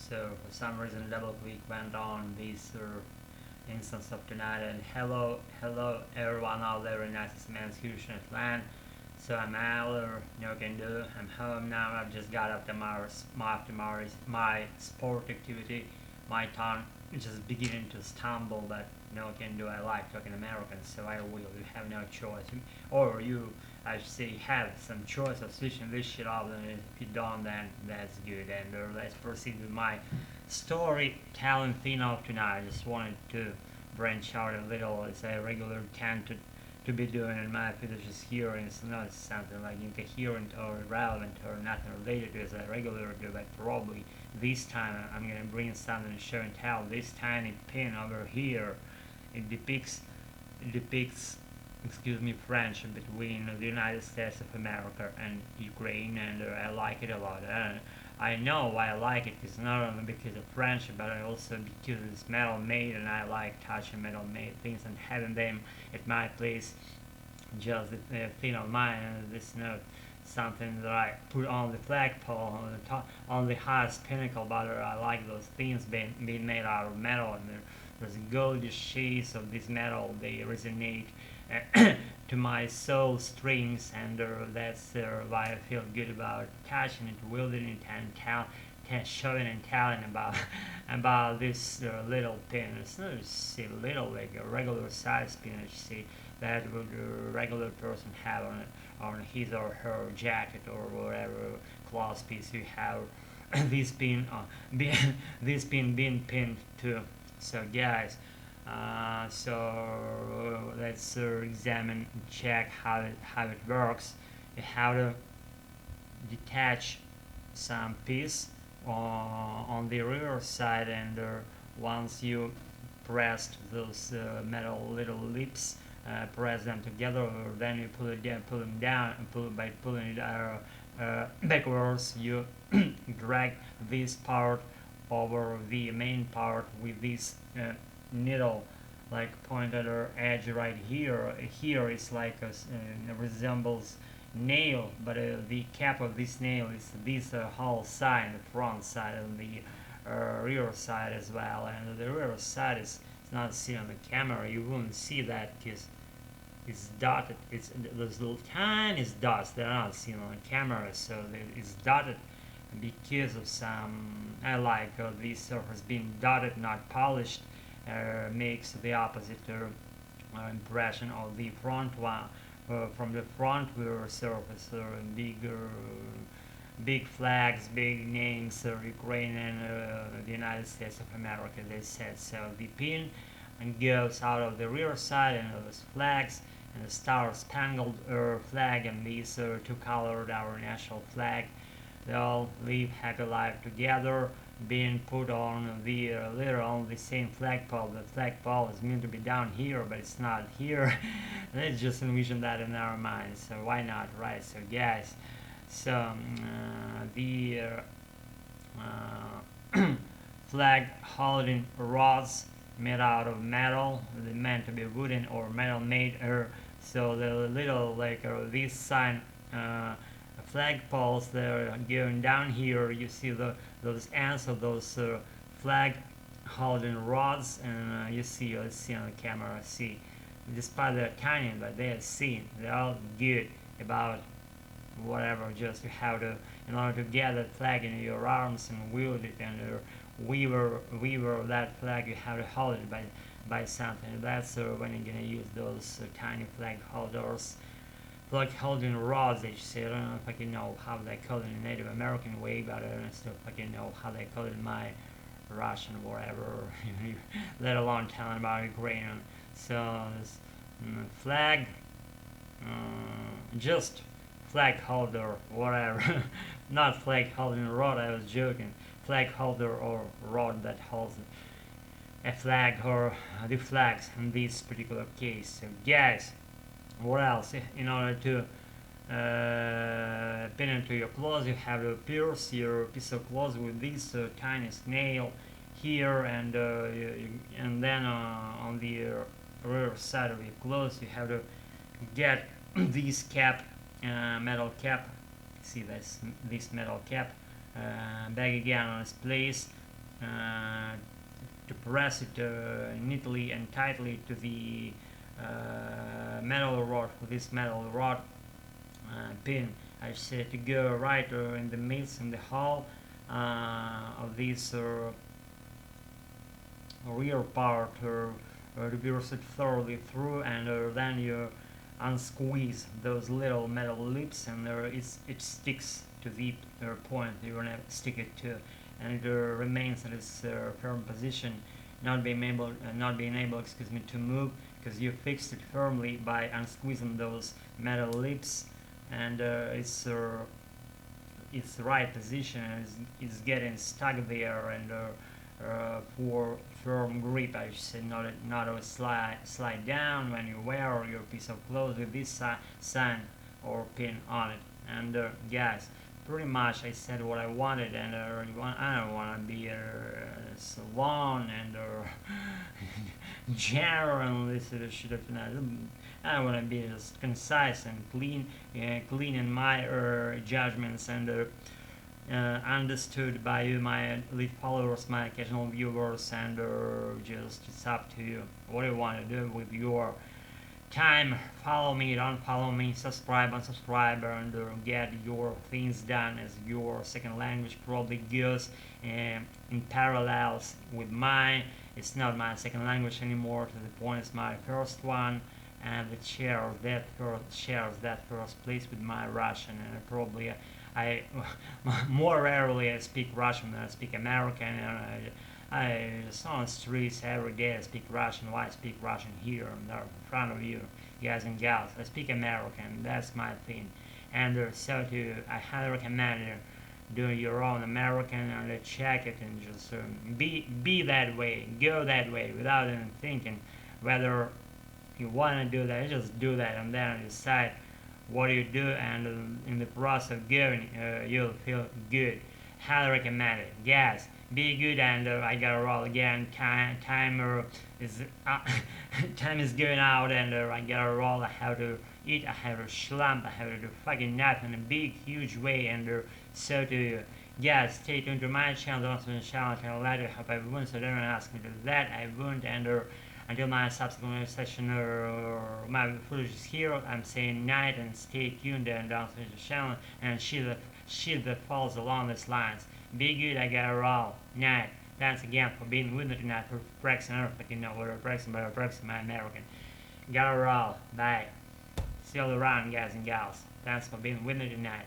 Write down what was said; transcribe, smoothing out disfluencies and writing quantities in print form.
So for some reason double click went on this instance of tonight. And hello everyone out there in United Man's Houston land. So I'm Aller, no can do. I'm home now. I've just got after my sport activity. My tongue is just beginning to stumble, but no can do. I like talking American, so I will. You have no choice, or you, I should say, have some choice of switching this shit off. And if you don't, then that's good. And let's proceed with my storytelling thing of tonight. I just wanted to branch out a little. As I regularly tend to be doing in my videos, just here, and it's not something like incoherent or irrelevant or nothing related to as I regularly do, but probably this time I'm gonna bring something to show and tell. This tiny pin over here, it depicts excuse me, friendship between the United States of America and Ukraine, and I like it a lot. I know why I like it. It's not only because of friendship, but also because it's metal made, and I like touching metal made things and having them at my place. Just the thing of mine, this note, something that I put on the flagpole on the top, on the highest pinnacle. But I like those things being made out of metal, and there's golden shades of this metal. They resonate to my soul strings, and that's why I feel good about touching it, wielding it, and showing and telling about this little pin. It's not little, like a regular size pin. You see that would a regular person have on his or her jacket or whatever cloth piece you have. this pin this pin being pinned to. So guys, so let's examine and check how it works. You have to detach some piece on the rear side, and once you pressed those metal little lips, press them together, then you pull them down, and by pulling it backwards, you drag this part over the main part with this needle, like pointed edge right here. Here is like resembles nail, but the cap of this nail is this whole side, the front side, and the rear side as well. And the rear side is not seen on the camera. You won't see that because it's dotted. It's those little tiny dots that are not seen on the camera, so it's dotted because of some. I like this surface being dotted, not polished. Makes the opposite impression of the front one. From the front rear surface, big flags, big names, Ukraine and the United States of America, they said. So the pin goes out of the rear side, and those flags, and the star-spangled flag, and these two colored our national flag. They all live happy life together, being put on the later on the same flagpole. The flagpole is meant to be down here, but it's not here. Let's just envision that in our minds. So why not, right? So guys, so the flag holding rods made out of metal. They're meant to be wooden or metal made. So the little like this sign. Flag poles they're going down here. You see those ends of those flag holding rods, and let's see on the camera. See, despite they're tiny, but they're seen. They're all good about whatever. Just you have to, in order to get that flag in your arms and wield it, and weaver that flag, you have to hold it by something. That's when you're gonna use those tiny flag holders. Like holding rods, they say. I don't know if I can know how they call it in a Native American way, but I don't know if I can know how they call it in my Russian or whatever, let alone telling about Ukrainian. So, this flag, just flag holder, whatever. Not flag holding rod, I was joking. Flag holder or rod that holds a flag or the flags in this particular case. So, guys, what else? In order to pin it to your clothes, you have to pierce your piece of cloth with this tiny nail here, and then on the rear side of your clothes, you have to get this cap, metal cap. See this metal cap back again on its place. to press it neatly and tightly to the metal rod, with this metal rod pin. I said to go right in the midst, in the hole of this rear part, reverse it thoroughly through, and then you unsqueeze those little metal lips, and it sticks to the point you want to stick it to, and it remains in its firm position, not being able, to move, because you fixed it firmly by unsqueezing those metal lips, and its right position is getting stuck there, and for firm grip, I should say, not a slide down when you wear your piece of clothes with this sign or pin on it. And guys, pretty much I said what I wanted, and I don't want to be so long and general. This should have been. I don't want to be just concise and clean in my judgments, and understood by you, my lead followers, my occasional viewers, and just it's up to you what you want to do with your time. Follow me, don't follow me, subscribe, unsubscribe, and get your things done, as your second language probably goes in parallels with mine. It's not my second language anymore, to the point it's my first one, and it shares that first place with my Russian, and probably I more rarely I speak Russian than I speak American, and I just on the streets every day I speak Russian. Why I speak Russian here in front of you guys and gals? I speak American, that's my thing. And so I highly recommend you do your own American, and check it, and just be that way, go that way without even thinking whether you want to do that. Just do that, and then decide what you do, and in the process of going, you'll feel good. Highly recommend it. Yes, be good, and I gotta roll again. Time is time is going out, and I gotta roll. I have to eat. I have to slump. I have to do fucking nothing in a big, huge way, and so do you. Yes, stay tuned to my channel. Don't to the channel. I'll let you hope I won't. So don't ask me to do that. I won't, and until my subsequent session or my footage is here, I'm saying night, and stay tuned, and don't switch the channel, and shit that falls along these lines. Be good, I gotta roll. Night. Thanks again for being with me tonight for practicing everything. You know what I'm practicing, but I'm practicing my American. Gotta roll. Bye. See you all around, guys and gals. Thanks for being with me tonight.